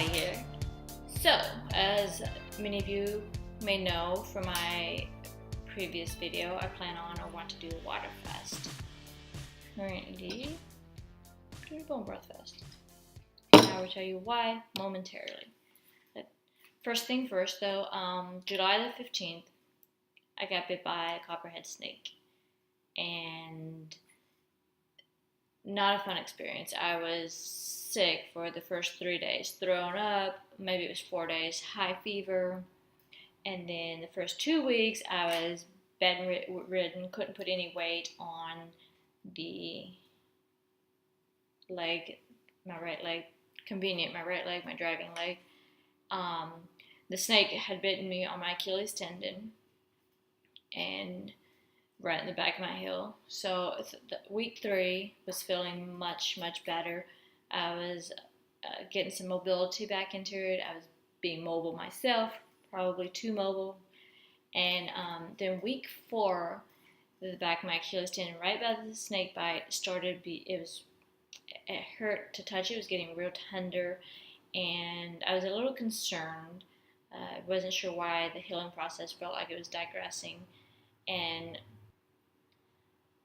Movavi here. So, as many of you may know from my previous video, I plan on or want to do a water fast. Currently, doing a bone broth fast. And I will tell you why momentarily. But first thing first though, July the 15th, I got bit by a copperhead snake. And not a fun experience. I was sick for the first 3 days, thrown up, maybe it was 4 days, high fever, and then the first 2 weeks I was bedridden, couldn't put any weight on the leg, my right leg, my right leg, my driving leg. The snake had bitten me on my Achilles tendon and right in the back of my heel. So week 3 was feeling much better. I was getting some mobility back into it. I was being mobile myself, probably too mobile. And then week 4, the back of my Achilles tendon, right by the snake bite, it hurt to touch. It was getting real tender, and I was a little concerned. I wasn't sure why the healing process felt like it was digressing, and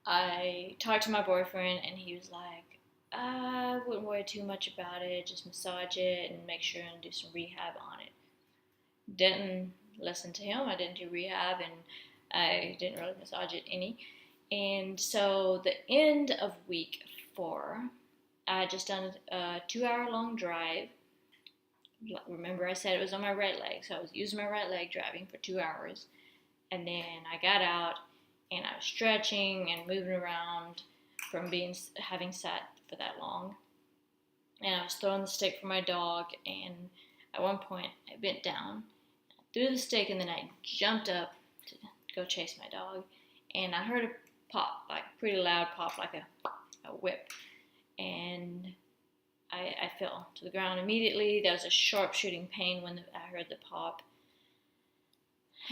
I talked to my boyfriend, and he was like, I wouldn't worry too much about it, just massage it and make sure and do some rehab on it. Didn't listen to him. I didn't do rehab, and I didn't really massage it any. And so the end of week 4, I had just done a 2-hour-long drive. Remember, I said it was on my right leg, so I was using my right leg driving for 2 hours. And then I got out, and I was stretching and moving around from having sat for that long. And I was throwing the stick for my dog, and at one point I bent down, threw the stick, and then I jumped up to go chase my dog. And I heard a pop, like a pretty loud pop, like a whip. And I fell to the ground immediately. There was a sharp shooting pain when I heard the pop.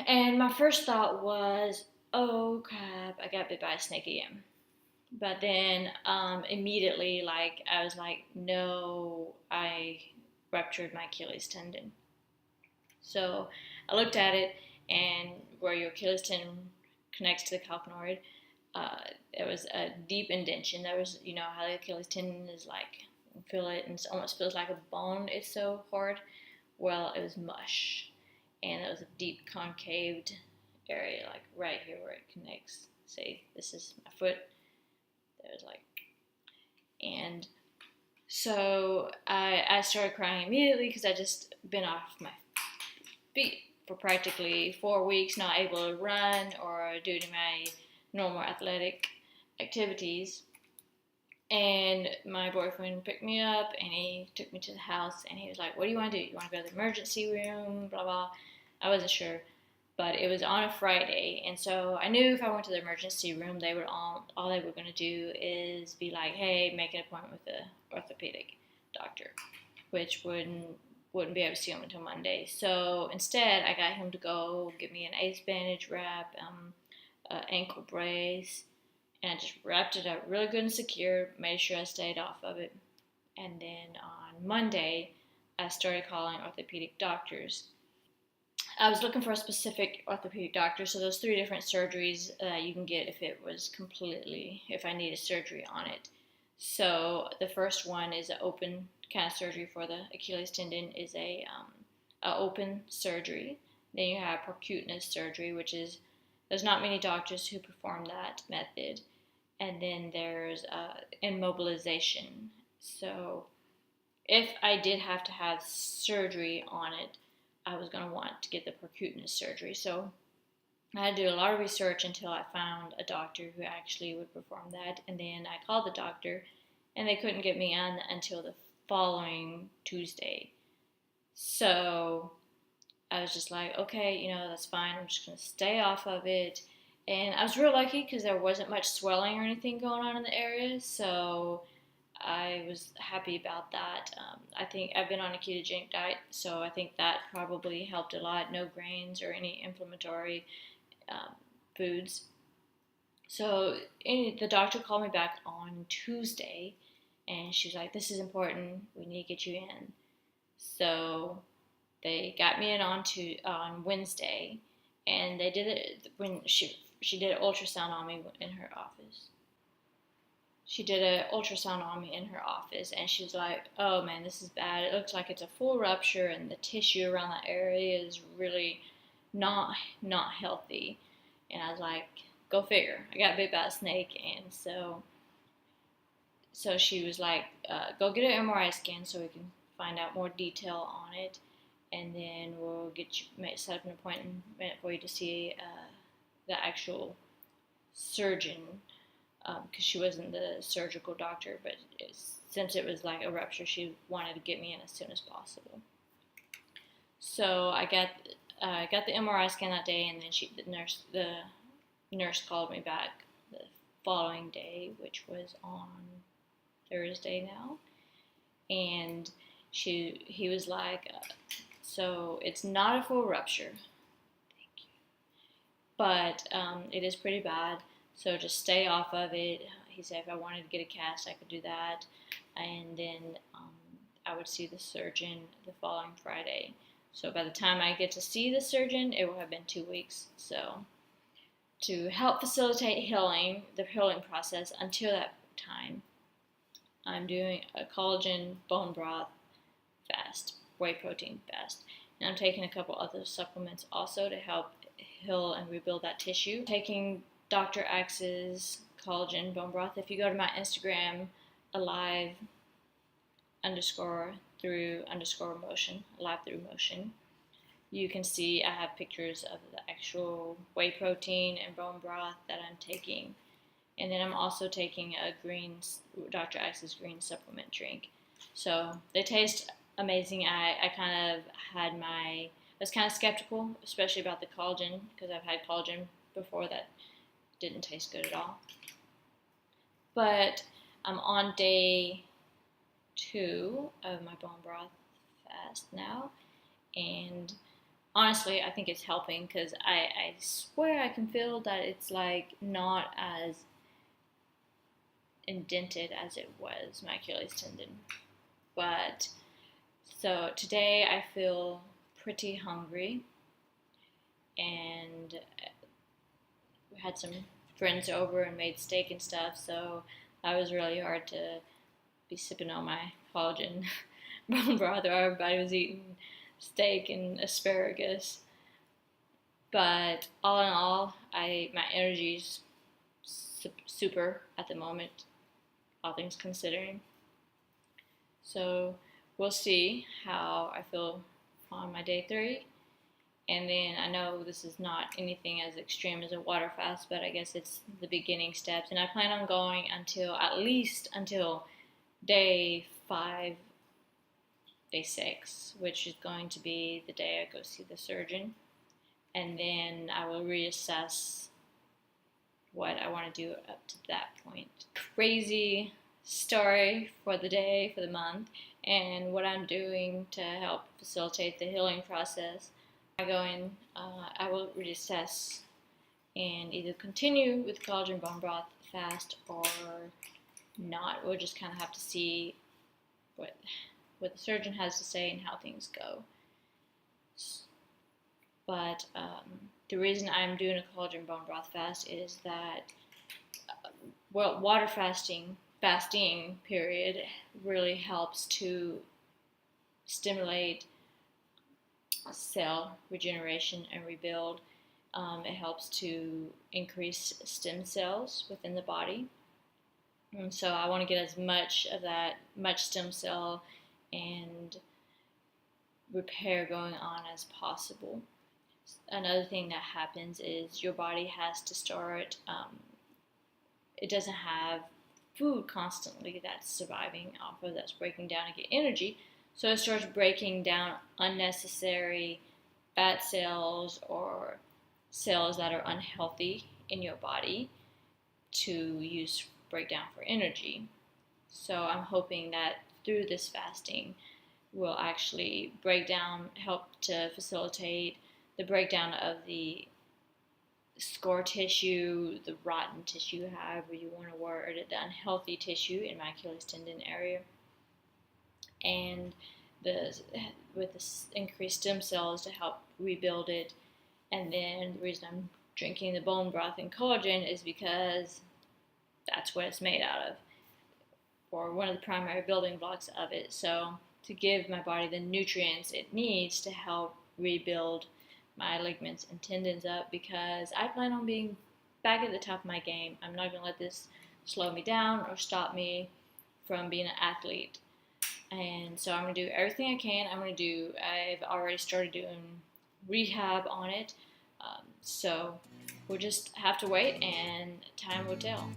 And my first thought was, oh crap, I got bit by a snake again. But then immediately, I was like, no, I ruptured my Achilles tendon. So I looked at it, and where your Achilles tendon connects to the calcaneoid, there was a deep indentation. There was, you know how the Achilles tendon is like, you feel it, and it almost feels like a bone. It's so hard. Well, it was mush, and it was a deep concaved area, like right here where it connects. See, this is my foot. There's and so I started crying immediately because I just been off my feet for practically 4 weeks, not able to run or do my normal athletic activities. And my boyfriend picked me up, and he took me to the house, and he was like, what do you want to do? You want to go to the emergency room, blah, blah. I wasn't sure, but it was on a Friday, and so I knew if I went to the emergency room, they would all they were going to do is be like, hey, make an appointment with the orthopedic doctor, which wouldn't be able to see him until Monday. So instead, I got him to go get me an ace bandage wrap, ankle brace, and I just wrapped it up really good and secure, made sure I stayed off of it. And then on Monday, I started calling orthopedic doctors. I was looking for a specific orthopedic doctor, so there's 3 different surgeries you can get if I needed surgery on it. So the first one is an open kind of surgery for the Achilles tendon, is a open surgery. Then you have percutaneous surgery, which is, there's not many doctors who perform that method. And then there's immobilization. So if I did have to have surgery on it, I was going to want to get the percutaneous surgery. So I had to do a lot of research until I found a doctor who actually would perform that. And then I called the doctor, and they couldn't get me on until the following Tuesday. So I was just like, okay, that's fine. I'm just going to stay off of it. And I was real lucky because there wasn't much swelling or anything going on in the area. So I was happy about that. I think I've been on a ketogenic diet, so I think that probably helped a lot. No grains or any inflammatory foods. So the doctor called me back on Tuesday, and she's like, this is important. We need to get you in. So they got me in on Wednesday, and they did it when she did an ultrasound on me in her office. She did an ultrasound on me in her office, and she's like, "Oh man, this is bad. It looks like it's a full rupture, and the tissue around that area is really not healthy." And I was like, "Go figure. I got bit by a snake." And so she was like, "Go get an MRI scan so we can find out more detail on it, and then we'll get you set up an appointment for you to see the actual surgeon." Because she wasn't the surgical doctor, but since it was like a rupture, she wanted to get me in as soon as possible. So I got the MRI scan that day, and then the nurse called me back the following day, which was on Thursday now, and he was like, "So it's not a full rupture, but it is pretty bad. So just stay off of it." He said if I wanted to get a cast, I could do that, and then I would see the surgeon the following Friday. So by the time I get to see the surgeon, it will have been 2 weeks. So to help facilitate the healing process until that time, I'm doing a collagen bone broth fast, whey protein fast. And I'm taking a couple other supplements also to help heal and rebuild that tissue. Taking Dr. Axe's collagen bone broth. If you go to my Instagram, alive through motion, you can see I have pictures of the actual whey protein and bone broth that I'm taking. And then I'm also taking a Dr. Axe's green supplement drink. So they taste amazing. I was kind of skeptical, especially about the collagen, because I've had collagen before that didn't taste good at all. But I'm on day 2 of my bone broth fast now, and honestly, I think it's helping because I swear I can feel that it's like not as indented as it was, my Achilles tendon. But so today I feel pretty hungry, and we had some friends over and made steak and stuff, so that was really hard to be sipping on my collagen bone broth while everybody was eating steak and asparagus. But all in all, my energy's super at the moment, all things considering. So we'll see how I feel on my day 3. And then I know this is not anything as extreme as a water fast, but I guess it's the beginning steps. And I plan on going at least until day 5, day 6, which is going to be the day I go see the surgeon. And then I will reassess what I want to do up to that point. Crazy story for the day, for the month, and what I'm doing to help facilitate the healing process. I will reassess and either continue with collagen bone broth fast or not. We'll just kind of have to see what the surgeon has to say and how things go. But the reason I'm doing a collagen bone broth fast is that water fasting period really helps to stimulate cell regeneration and rebuild. It helps to increase stem cells within the body. And so I want to get as much stem cell and repair going on as possible. Another thing that happens is your body has to start, it doesn't have food constantly that's surviving off of, that's breaking down to get energy. So it starts breaking down unnecessary fat cells or cells that are unhealthy in your body to break down for energy. So I'm hoping that through this fasting will actually help to facilitate the breakdown of the scar tissue, the rotten tissue, however you want to word it, the unhealthy tissue in my Achilles tendon area. And the with the increased stem cells to help rebuild it. And then the reason I'm drinking the bone broth and collagen is because that's what it's made out of, or one of the primary building blocks of it. So to give my body the nutrients it needs to help rebuild my ligaments and tendons up, because I plan on being back at the top of my game. I'm not going to let this slow me down or stop me from being an athlete. And so I'm going to do everything I can. I've already started doing rehab on it. So we'll just have to wait and time will tell.